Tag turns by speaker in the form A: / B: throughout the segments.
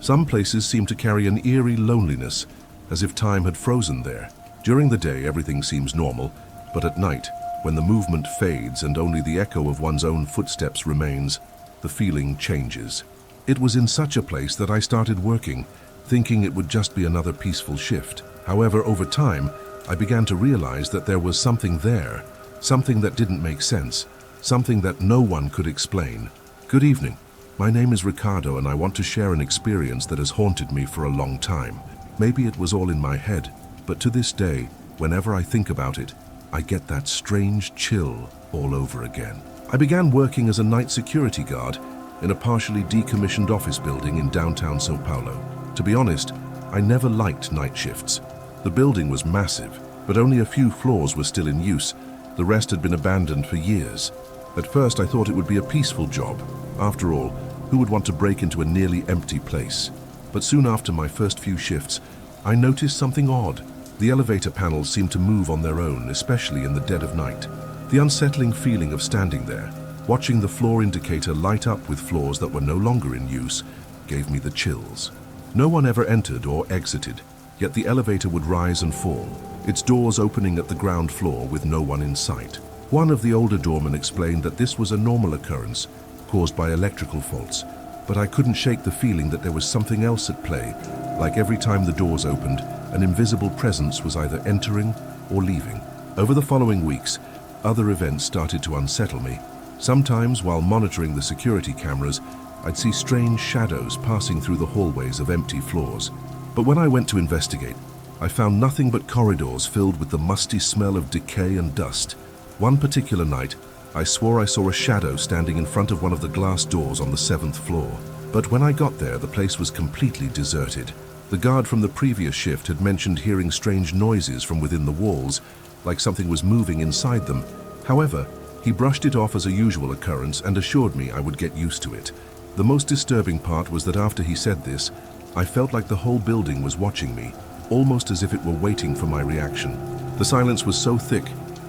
A: Some places seemed to carry an eerie loneliness, as if time had frozen there. During the day, everything seems normal, but at night, when the movement fades and only the echo of one's own footsteps remains, the feeling changes. It was in such a place that I started working, thinking it would just be another peaceful shift. However, over time, I began to realize that there was something there, something that didn't make sense, something that no one could explain. Good evening. My name is Ricardo, and I want to share an experience that has haunted me for a long time. Maybe it was all in my head, but to this day, whenever I think about it, I get that strange chill all over again. I began working as a night security guard in a partially decommissioned office building in downtown Sao Paulo. To be honest, I never liked night shifts. The building was massive, but only a few floors were still in use. The rest had been abandoned for years. At first, I thought it would be a peaceful job. After all, who would want to break into a nearly empty place? But soon after my first few shifts, I noticed something odd. The elevator panels seemed to move on their own, especially in the dead of night. The unsettling feeling of standing there, watching the floor indicator light up with floors that were no longer in use, gave me the chills. No one ever entered or exited, yet the elevator would rise and fall, its doors opening at the ground floor with no one in sight. One of the older doormen explained that this was a normal occurrence, caused by electrical faults, but I couldn't shake the feeling that there was something else at play, like every time the doors opened, an invisible presence was either entering or leaving. Over the following weeks, other events started to unsettle me. Sometimes, while monitoring the security cameras, I'd see strange shadows passing through the hallways of empty floors. But when I went to investigate, I found nothing but corridors filled with the musty smell of decay and dust. One particular night, I swore I saw a shadow standing in front of one of the glass doors on the 7th floor. But when I got there, the place was completely deserted. The guard from the previous shift had mentioned hearing strange noises from within the walls, like something was moving inside them. However, he brushed it off as a usual occurrence and assured me I would get used to it. The most disturbing part was that after he said this, I felt like the whole building was watching me, almost as if it were waiting for my reaction. The silence was so thick,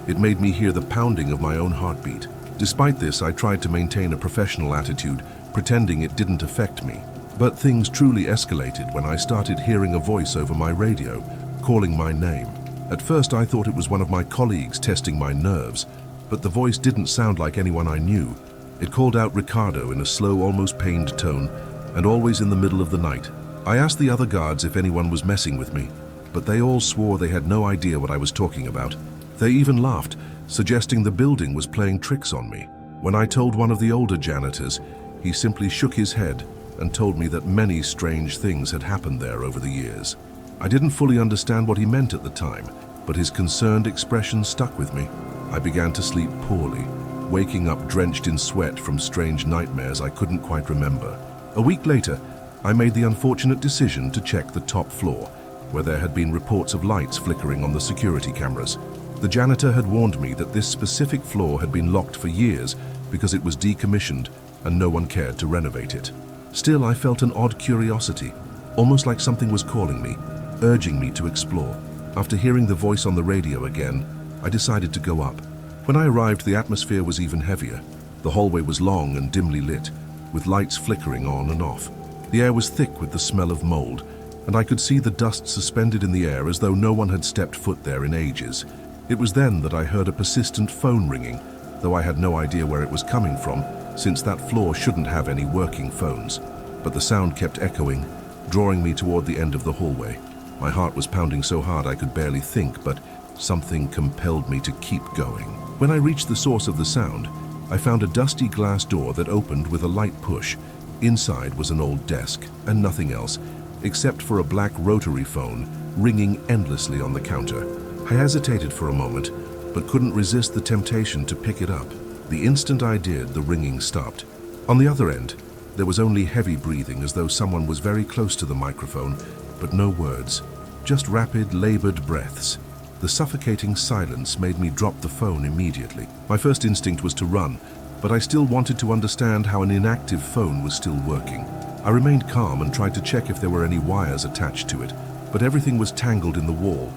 A: it made me hear the pounding of my own heartbeat. Despite this, I tried to maintain a professional attitude, pretending it didn't affect me. But things truly escalated when I started hearing a voice over my radio, calling my name. At first, I thought it was one of my colleagues testing my nerves, but the voice didn't sound like anyone I knew. It called out Ricardo in a slow, almost pained tone, and always in the middle of the night. I asked the other guards if anyone was messing with me, but they all swore they had no idea what I was talking about. They even laughed, suggesting the building was playing tricks on me. When I told one of the older janitors, he simply shook his head and told me that many strange things had happened there over the years. I didn't fully understand what he meant at the time, but his concerned expression stuck with me. I began to sleep poorly, waking up drenched in sweat from strange nightmares I couldn't quite remember. A week later, I made the unfortunate decision to check the top floor, where there had been reports of lights flickering on the security cameras. The janitor had warned me that this specific floor had been locked for years because it was decommissioned and no one cared to renovate it. Still, I felt an odd curiosity, almost like something was calling me, urging me to explore. After hearing the voice on the radio again, I decided to go up. When I arrived, the atmosphere was even heavier. The hallway was long and dimly lit, with lights flickering on and off. The air was thick with the smell of mold, and I could see the dust suspended in the air as though no one had stepped foot there in ages. It was then that I heard a persistent phone ringing, though I had no idea where it was coming from, since that floor shouldn't have any working phones. But the sound kept echoing, drawing me toward the end of the hallway. My heart was pounding so hard I could barely think, but something compelled me to keep going. When I reached the source of the sound, I found a dusty glass door that opened with a light push. Inside was an old desk, and nothing else, except for a black rotary phone ringing endlessly on the counter. I hesitated for a moment, but couldn't resist the temptation to pick it up. The instant I did, the ringing stopped. On the other end, there was only heavy breathing, as though someone was very close to the microphone, but no words, just rapid, labored breaths. The suffocating silence made me drop the phone immediately. My first instinct was to run, but I still wanted to understand how an inactive phone was still working. I remained calm and tried to check if there were any wires attached to it, but everything was tangled in the wall,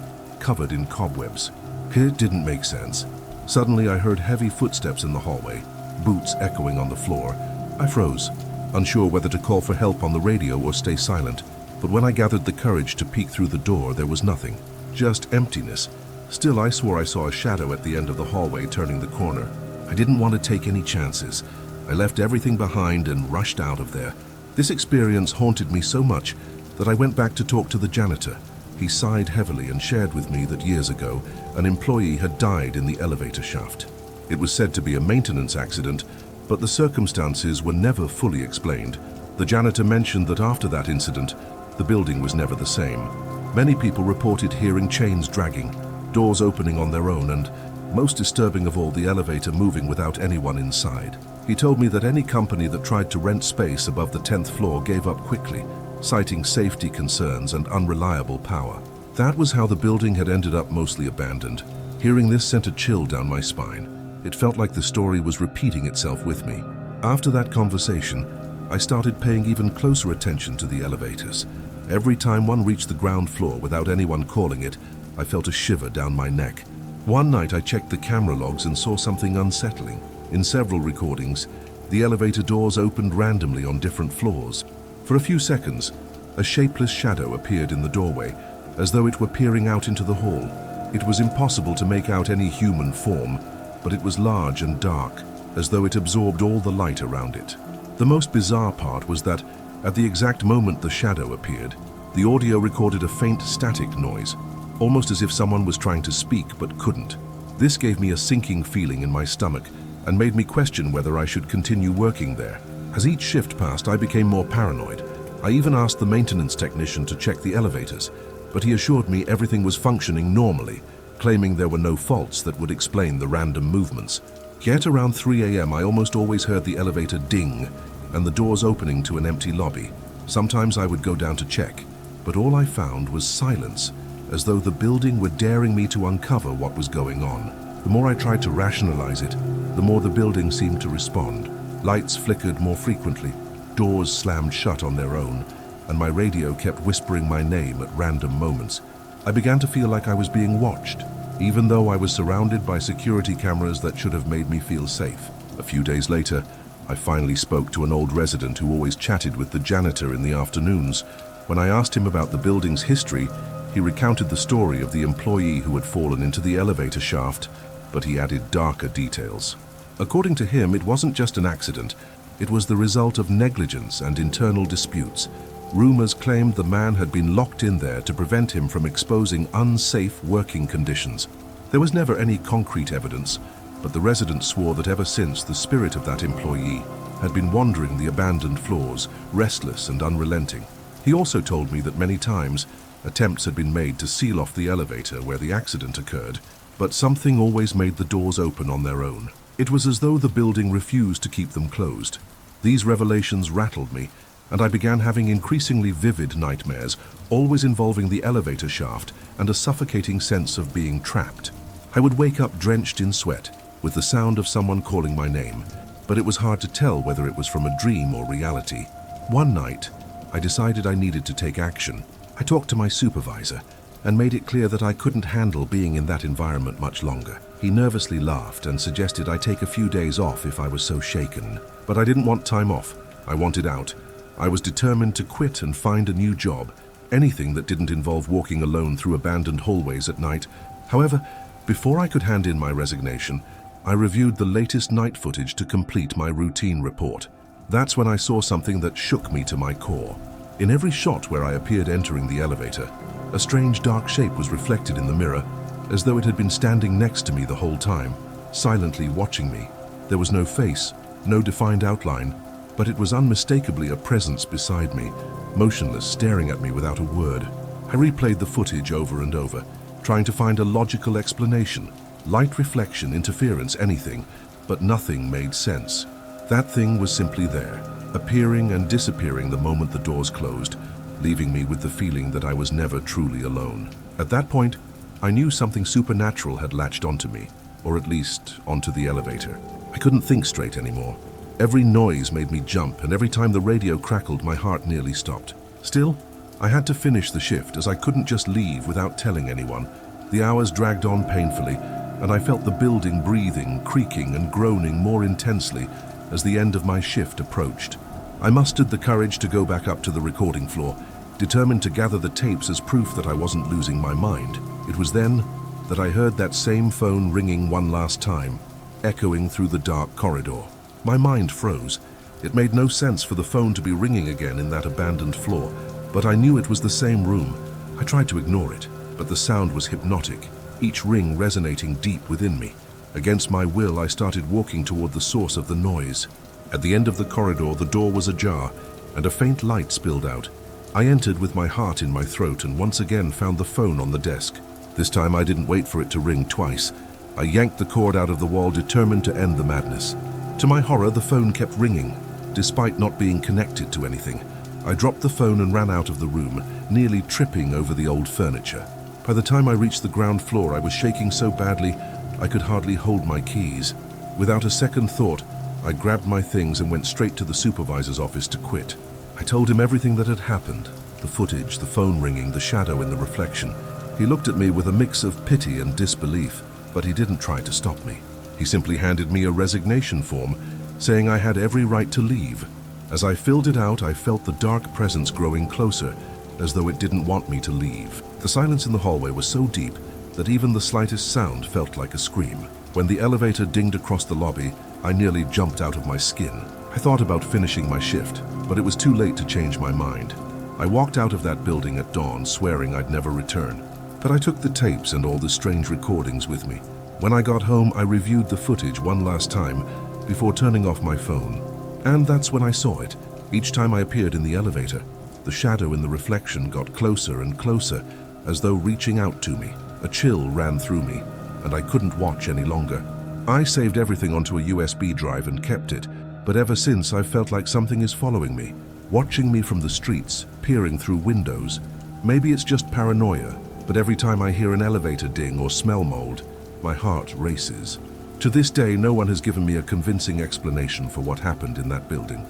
A: covered in cobwebs. It didn't make sense. Suddenly I heard heavy footsteps in the hallway, boots echoing on the floor. I froze. unsure whether to call for help on the radio or stay silent. But when I gathered the courage to peek through the door, there was nothing, just emptiness. Still, I swore I saw a shadow at the end of the hallway turning the corner. I didn't want to take any chances. I left everything behind and rushed out of there. This experience haunted me so much that I went back to talk to the janitor. He sighed heavily and shared with me that years ago, an employee had died in the elevator shaft. It was said to be a maintenance accident, but the circumstances were never fully explained. The janitor mentioned that after that incident, the building was never the same. Many people reported hearing chains dragging, doors opening on their own, and, most disturbing of all, the elevator moving without anyone inside. He told me that any company that tried to rent space above the 10th floor gave up quickly, citing safety concerns and unreliable power. That was how the building had ended up mostly abandoned. Hearing this sent a chill down my spine. It felt like the story was repeating itself with me. After that conversation, I started paying even closer attention to the elevators. Every time one reached the ground floor without anyone calling it, I felt a shiver down my neck. One night I checked the camera logs and saw something unsettling. In several recordings, the elevator doors opened randomly on different floors. For a few seconds, a shapeless shadow appeared in the doorway, as though it were peering out into the hall. It was impossible to make out any human form, but it was large and dark, as though it absorbed all the light around it. The most bizarre part was that, at the exact moment the shadow appeared, the audio recorded a faint static noise, almost as if someone was trying to speak but couldn't. This gave me a sinking feeling in my stomach and made me question whether I should continue working there. As each shift passed, I became more paranoid. I even asked the maintenance technician to check the elevators, but he assured me everything was functioning normally, claiming there were no faults that would explain the random movements. Yet around 3 a.m. I almost always heard the elevator ding and the doors opening to an empty lobby. Sometimes I would go down to check, but all I found was silence, as though the building were daring me to uncover what was going on. The more I tried to rationalize it, the more the building seemed to respond. Lights flickered more frequently, doors slammed shut on their own, and my radio kept whispering my name at random moments. I began to feel like I was being watched, even though I was surrounded by security cameras that should have made me feel safe. A few days later, I finally spoke to an old resident who always chatted with the janitor in the afternoons. When I asked him about the building's history, he recounted the story of the employee who had fallen into the elevator shaft, but he added darker details. According to him, it wasn't just an accident. It was the result of negligence and internal disputes. Rumors claimed the man had been locked in there to prevent him from exposing unsafe working conditions. There was never any concrete evidence, but the residents swore that ever since, the spirit of that employee had been wandering the abandoned floors, restless and unrelenting. He also told me that many times, attempts had been made to seal off the elevator where the accident occurred, but something always made the doors open on their own. It was as though the building refused to keep them closed. These revelations rattled me, and I began having increasingly vivid nightmares, always involving the elevator shaft and a suffocating sense of being trapped. I would wake up drenched in sweat, with the sound of someone calling my name, but it was hard to tell whether it was from a dream or reality. One night, I decided I needed to take action. I talked to my supervisor and made it clear that I couldn't handle being in that environment much longer. He nervously laughed and suggested I take a few days off if I was so shaken. But I didn't want time off. I wanted out. I was determined to quit and find a new job, anything that didn't involve walking alone through abandoned hallways at night. However, before I could hand in my resignation, I reviewed the latest night footage to complete my routine report. That's when I saw something that shook me to my core. In every shot where I appeared entering the elevator, a strange dark shape was reflected in the mirror, as though it had been standing next to me the whole time, silently watching me. There was no face, no defined outline, but it was unmistakably a presence beside me, motionless, staring at me without a word. I replayed the footage over and over, trying to find a logical explanation. Light reflection, interference, anything, but nothing made sense. That thing was simply there, appearing and disappearing the moment the doors closed, leaving me with the feeling that I was never truly alone. At that point, I knew something supernatural had latched onto me, or at least onto the elevator. I couldn't think straight anymore. Every noise made me jump, and every time the radio crackled, my heart nearly stopped. Still, I had to finish the shift, as I couldn't just leave without telling anyone. The hours dragged on painfully, and I felt the building breathing, creaking, and groaning more intensely as the end of my shift approached. I mustered the courage to go back up to the recording floor, determined to gather the tapes as proof that I wasn't losing my mind. It was then that I heard that same phone ringing one last time, echoing through the dark corridor. My mind froze. It made no sense for the phone to be ringing again in that abandoned floor, but I knew it was the same room. I tried to ignore it, but the sound was hypnotic, each ring resonating deep within me. Against my will, I started walking toward the source of the noise. At the end of the corridor, the door was ajar, and a faint light spilled out. I entered with my heart in my throat and once again found the phone on the desk. This time I didn't wait for it to ring twice. I yanked the cord out of the wall, determined to end the madness. To my horror, the phone kept ringing, despite not being connected to anything. I dropped the phone and ran out of the room, nearly tripping over the old furniture. By the time I reached the ground floor, I was shaking so badly I could hardly hold my keys. Without a second thought, I grabbed my things and went straight to the supervisor's office to quit. I told him everything that had happened, the footage, the phone ringing, the shadow in the reflection. He looked at me with a mix of pity and disbelief, but he didn't try to stop me. He simply handed me a resignation form, saying I had every right to leave. As I filled it out, I felt the dark presence growing closer, as though it didn't want me to leave. The silence in the hallway was so deep that even the slightest sound felt like a scream. When the elevator dinged across the lobby, I nearly jumped out of my skin. I thought about finishing my shift, but it was too late to change my mind. I walked out of that building at dawn, swearing I'd never return. But I took the tapes and all the strange recordings with me. When I got home, I reviewed the footage one last time before turning off my phone. And that's when I saw it. Each time I appeared in the elevator, the shadow in the reflection got closer and closer, as though reaching out to me. A chill ran through me, and I couldn't watch any longer. I saved everything onto a USB drive and kept it, but ever since I've felt like something is following me, watching me from the streets, peering through windows. Maybe it's just paranoia, but every time I hear an elevator ding or smell mold, my heart races. To this day, no one has given me a convincing explanation for what happened in that building.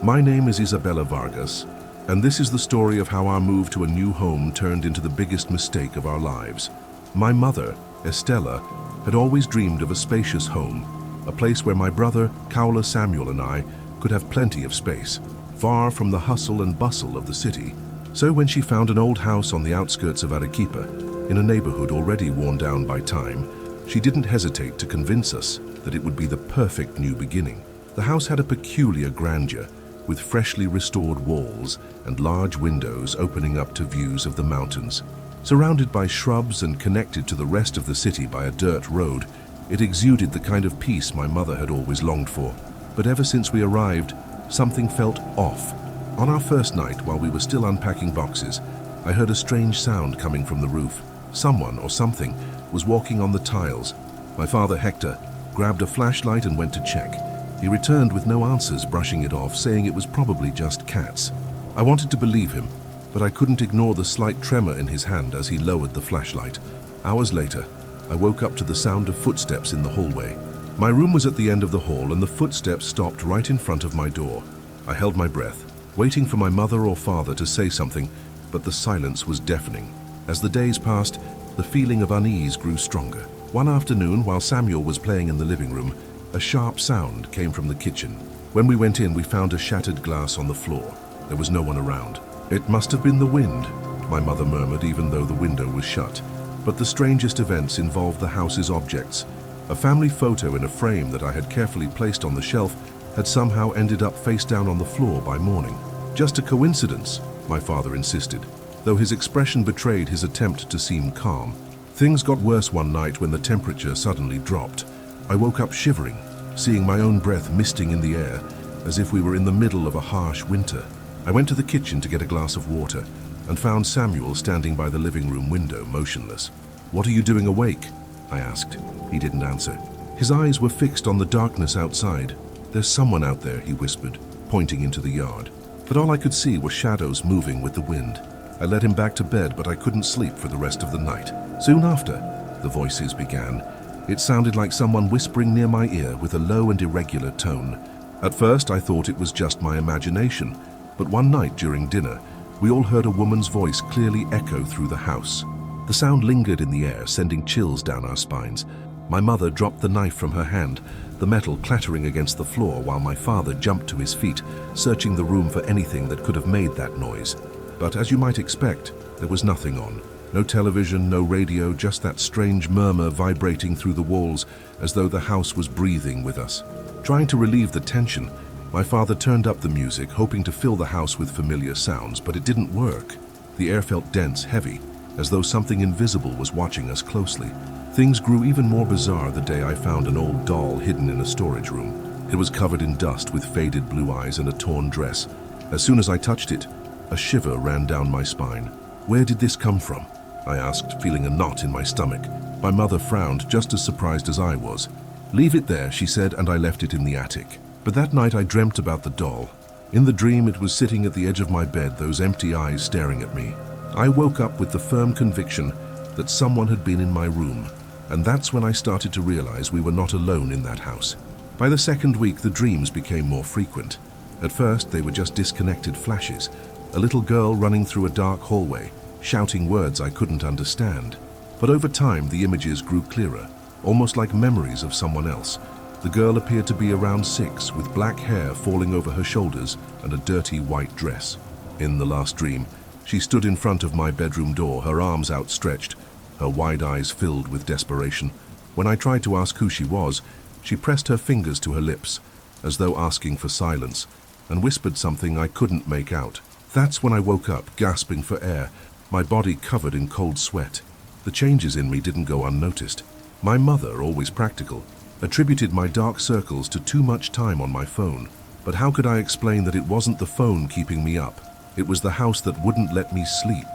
A: My name is Isabella Vargas, and this is the story of how our move to a new home turned into the biggest mistake of our lives. My mother, Estella, had always dreamed of a spacious home, a place where my brother, Kaula Samuel, and I could have plenty of space, far from the hustle and bustle of the city. So when she found an old house on the outskirts of Arequipa, in a neighborhood already worn down by time, she didn't hesitate to convince us that it would be the perfect new beginning. The house had a peculiar grandeur, with freshly restored walls and large windows opening up to views of the mountains. Surrounded by shrubs and connected to the rest of the city by a dirt road, it exuded the kind of peace my mother had always longed for. But ever since we arrived, something felt off. On our first night, while we were still unpacking boxes, I heard a strange sound coming from the roof. Someone or something was walking on the tiles. My father, Hector, grabbed a flashlight and went to check. He returned with no answers, brushing it off, saying it was probably just cats. I wanted to believe him, but I couldn't ignore the slight tremor in his hand as he lowered the flashlight. Hours later, I woke up to the sound of footsteps in the hallway. My room was at the end of the hall, and the footsteps stopped right in front of my door. I held my breath, waiting for my mother or father to say something, but the silence was deafening. As the days passed, the feeling of unease grew stronger. One afternoon, while Samuel was playing in the living room, a sharp sound came from the kitchen. When we went in, we found a shattered glass on the floor. There was no one around. "It must have been the wind," my mother murmured, even though the window was shut. But the strangest events involved the house's objects. A family photo in a frame that I had carefully placed on the shelf had somehow ended up face down on the floor by morning. Just a coincidence, my father insisted, though his expression betrayed his attempt to seem calm. Things got worse one night when the temperature suddenly dropped. I woke up shivering, seeing my own breath misting in the air, as if we were in the middle of a harsh winter. I went to the kitchen to get a glass of water and found Samuel standing by the living room window, motionless. "What are you doing awake?" I asked. He didn't answer. His eyes were fixed on the darkness outside. "There's someone out there," he whispered, pointing into the yard. But all I could see were shadows moving with the wind. I led him back to bed, but I couldn't sleep for the rest of the night. Soon after, the voices began. It sounded like someone whispering near my ear with a low and irregular tone. At first, I thought it was just my imagination, but one night during dinner, we all heard a woman's voice clearly echo through the house. The sound lingered in the air, sending chills down our spines. My mother dropped the knife from her hand, the metal clattering against the floor while my father jumped to his feet, searching the room for anything that could have made that noise. But as you might expect, there was nothing on. No television, no radio, just that strange murmur vibrating through the walls as though the house was breathing with us. Trying to relieve the tension, my father turned up the music, hoping to fill the house with familiar sounds, but it didn't work. The air felt dense, heavy, as though something invisible was watching us closely. Things grew even more bizarre the day I found an old doll hidden in a storage room. It was covered in dust with faded blue eyes and a torn dress. As soon as I touched it, a shiver ran down my spine. "Where did this come from?" I asked, feeling a knot in my stomach. My mother frowned, just as surprised as I was. "Leave it there," she said, and I left it in the attic. But that night I dreamt about the doll. In the dream, it was sitting at the edge of my bed, those empty eyes staring at me. I woke up with the firm conviction that someone had been in my room, and that's when I started to realize we were not alone in that house. By the second week, the dreams became more frequent. At first, they were just disconnected flashes. A little girl running through a dark hallway, shouting words I couldn't understand. But over time, the images grew clearer, almost like memories of someone else. The girl appeared to be around 6, with black hair falling over her shoulders and a dirty white dress. In the last dream, she stood in front of my bedroom door, her arms outstretched, her wide eyes filled with desperation. When I tried to ask who she was, she pressed her fingers to her lips, as though asking for silence, and whispered something I couldn't make out. That's when I woke up, gasping for air, my body covered in cold sweat. The changes in me didn't go unnoticed. My mother, always practical, attributed my dark circles to too much time on my phone. But how could I explain that it wasn't the phone keeping me up? It was the house that wouldn't let me sleep.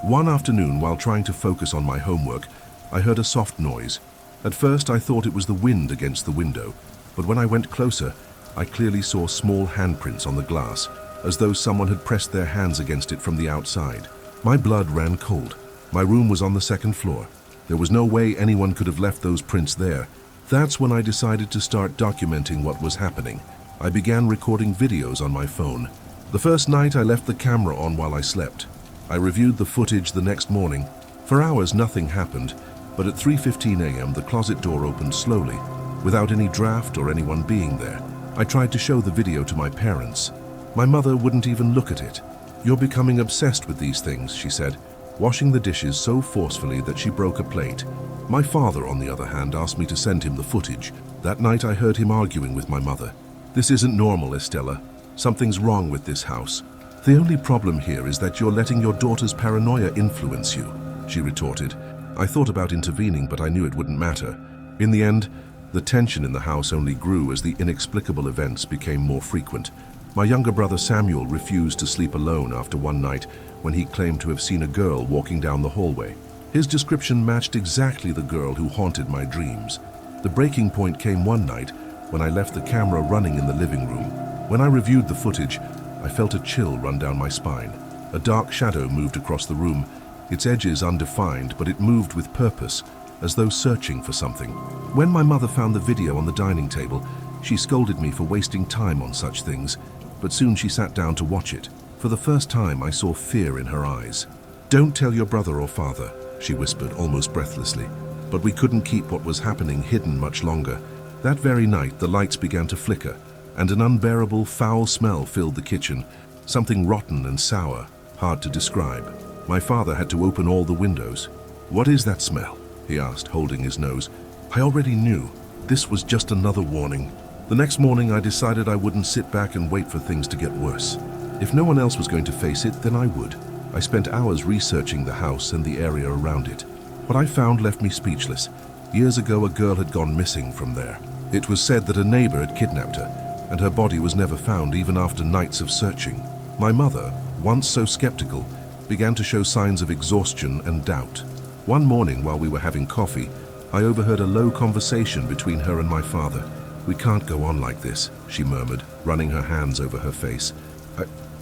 A: One afternoon, while trying to focus on my homework, I heard a soft noise. At first, I thought it was the wind against the window, but when I went closer, I clearly saw small handprints on the glass, as though someone had pressed their hands against it from the outside. My blood ran cold. My room was on the second floor. There was no way anyone could have left those prints there. That's when I decided to start documenting what was happening. I began recording videos on my phone. The first night, I left the camera on while I slept. I reviewed the footage the next morning. For hours, nothing happened, but at 3:15 a.m., the closet door opened slowly, without any draft or anyone being there. I tried to show the video to my parents. My mother wouldn't even look at it. "You're becoming obsessed with these things," she said, washing the dishes so forcefully that she broke a plate. My father, on the other hand, asked me to send him the footage. That night, I heard him arguing with my mother. "This isn't normal, Estella. Something's wrong with this house. The only problem here is that you're letting your daughter's paranoia influence you," she retorted. I thought about intervening, but I knew it wouldn't matter. In the end, the tension in the house only grew as the inexplicable events became more frequent. My younger brother Samuel refused to sleep alone after one night when he claimed to have seen a girl walking down the hallway. His description matched exactly the girl who haunted my dreams. The breaking point came one night when I left the camera running in the living room. When I reviewed the footage, I felt a chill run down my spine. A dark shadow moved across the room, its edges undefined, but it moved with purpose, as though searching for something. When my mother found the video on the dining table, she scolded me for wasting time on such things, but soon she sat down to watch it. For the first time, I saw fear in her eyes. "Don't tell your brother or father," she whispered almost breathlessly. But we couldn't keep what was happening hidden much longer. That very night, the lights began to flicker, and an unbearable foul smell filled the kitchen, something rotten and sour, hard to describe. My father had to open all the windows. "What is that smell?" he asked, holding his nose. I already knew. This was just another warning. The next morning, I decided I wouldn't sit back and wait for things to get worse. If no one else was going to face it, then I would. I spent hours researching the house and the area around it. What I found left me speechless. Years ago, a girl had gone missing from there. It was said that a neighbor had kidnapped her, and her body was never found even after nights of searching. My mother, once so skeptical, began to show signs of exhaustion and doubt. One morning, while we were having coffee, I overheard a low conversation between her and my father. "We can't go on like this," she murmured, running her hands over her face.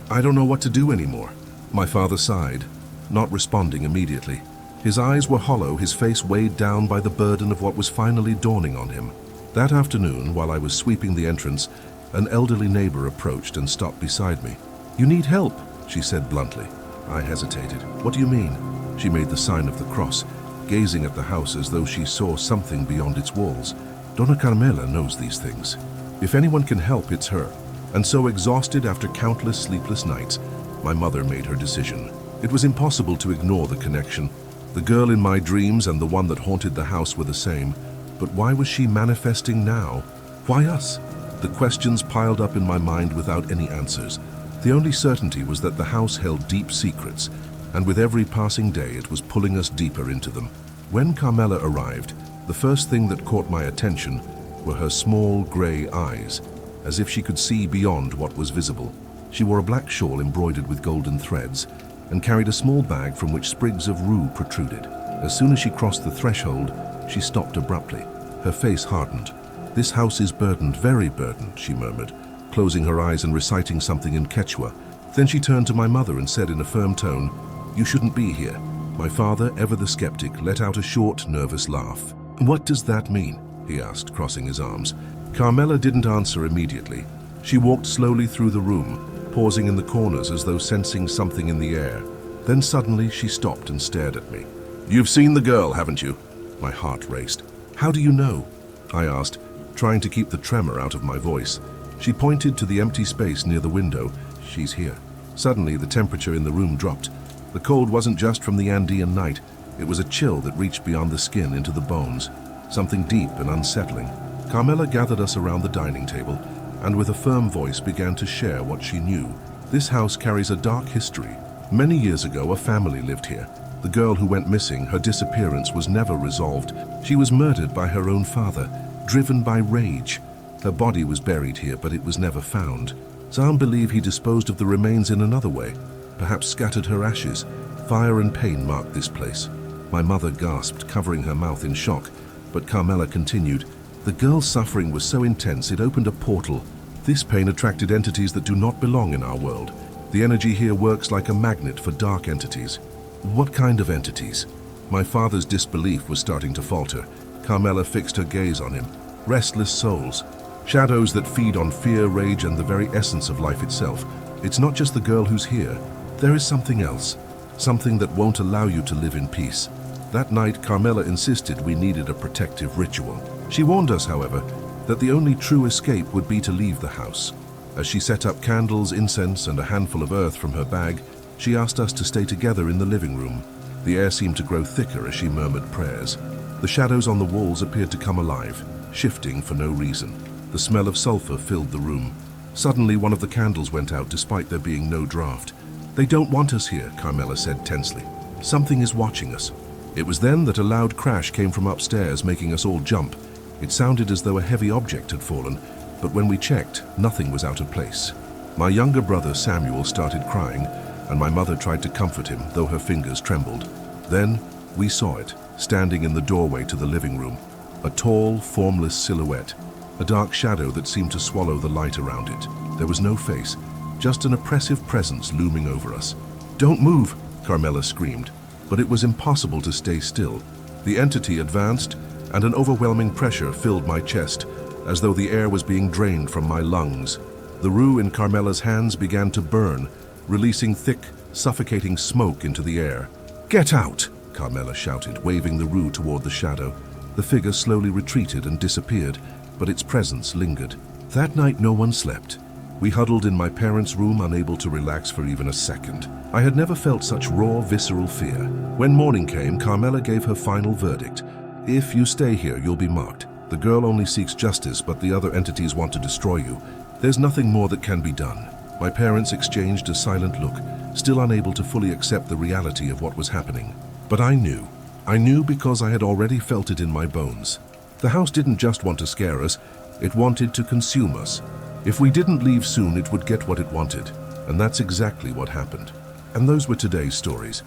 A: I don't know what to do anymore." My father sighed, not responding immediately. His eyes were hollow, his face weighed down by the burden of what was finally dawning on him. That afternoon, while I was sweeping the entrance, an elderly neighbor approached and stopped beside me. "You need help," she said bluntly. I hesitated. "What do you mean?" She made the sign of the cross. gazing at the house as though she saw something beyond its walls. Donna Carmela knows these things. If anyone can help, it's her. And so, exhausted after countless sleepless nights, my mother made her decision. It was impossible to ignore the connection. The girl in my dreams and the one that haunted the house were the same. But why was she manifesting now? Why us? The questions piled up in my mind without any answers. The only certainty was that the house held deep secrets, and with every passing day it was pulling us deeper into them. When Carmela arrived, the first thing that caught my attention were her small gray eyes, as if she could see beyond what was visible. She wore a black shawl embroidered with golden threads and carried a small bag from which sprigs of rue protruded. As soon as she crossed the threshold, she stopped abruptly. Her face hardened. "This house is burdened, very burdened," she murmured, closing her eyes and reciting something in Quechua. Then she turned to my mother and said in a firm tone, "You shouldn't be here." My father, ever the skeptic, let out a short, nervous laugh. "What does that mean?" he asked, crossing his arms. Carmela didn't answer immediately. She walked slowly through the room, pausing in the corners as though sensing something in the air. Then suddenly she stopped and stared at me. "You've seen the girl, haven't you?" My heart raced. "How do you know?" I asked, trying to keep the tremor out of my voice. She pointed to the empty space near the window. "She's here." Suddenly the temperature in the room dropped. The cold wasn't just from the Andean night. It was a chill that reached beyond the skin into the bones, something deep and unsettling. Carmela gathered us around the dining table and with a firm voice began to share what she knew. This house carries a dark history. Many years ago, a family lived here. The girl who went missing, her disappearance was never resolved. She was murdered by her own father, driven by rage. Her body was buried here, but it was never found. Some believe he disposed of the remains in another way, perhaps scattered her ashes. Fire and pain marked this place. My mother gasped, covering her mouth in shock, but Carmela continued. "The girl's suffering was so intense it opened a portal. This pain attracted entities that do not belong in our world. The energy here works like a magnet for dark entities." "What kind of entities?" My father's disbelief was starting to falter. Carmela fixed her gaze on him. "Restless souls. Shadows that feed on fear, rage, and the very essence of life itself. It's not just the girl who's here. There is something else. Something that won't allow you to live in peace." That night, Carmela insisted we needed a protective ritual. She warned us, however, that the only true escape would be to leave the house. As she set up candles, incense, and a handful of earth from her bag, she asked us to stay together in the living room. The air seemed to grow thicker as she murmured prayers. The shadows on the walls appeared to come alive, shifting for no reason. The smell of sulfur filled the room. Suddenly, one of the candles went out despite there being no draft. "They don't want us here," Carmela said tensely. "Something is watching us." It was then that a loud crash came from upstairs, making us all jump. It sounded as though a heavy object had fallen, but when we checked, nothing was out of place. My younger brother Samuel started crying, and my mother tried to comfort him, though her fingers trembled. Then we saw it, standing in the doorway to the living room. A tall, formless silhouette, a dark shadow that seemed to swallow the light around it. There was no face, just an oppressive presence looming over us. "Don't move!" Carmela screamed, but it was impossible to stay still. The entity advanced, and an overwhelming pressure filled my chest, as though the air was being drained from my lungs. The rue in Carmela's hands began to burn, releasing thick, suffocating smoke into the air. "Get out!" Carmela shouted, waving the rue toward the shadow. The figure slowly retreated and disappeared, but its presence lingered. That night no one slept. We huddled in my parents' room, unable to relax for even a second. I had never felt such raw, visceral fear. When morning came, Carmela gave her final verdict. "If you stay here, you'll be marked. The girl only seeks justice, but the other entities want to destroy you. There's nothing more that can be done." My parents exchanged a silent look, still unable to fully accept the reality of what was happening. But I knew. I knew because I had already felt it in my bones. The house didn't just want to scare us, it wanted to consume us. If we didn't leave soon, it would get what it wanted. And that's exactly what happened. And those were today's stories.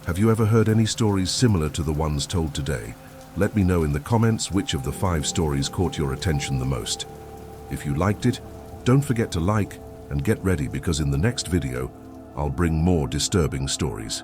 A: Have you ever heard any stories similar to the ones told today? Let me know in the comments which of the 5 stories caught your attention the most. If you liked it, don't forget to like and get ready, because in the next video, I'll bring more disturbing stories.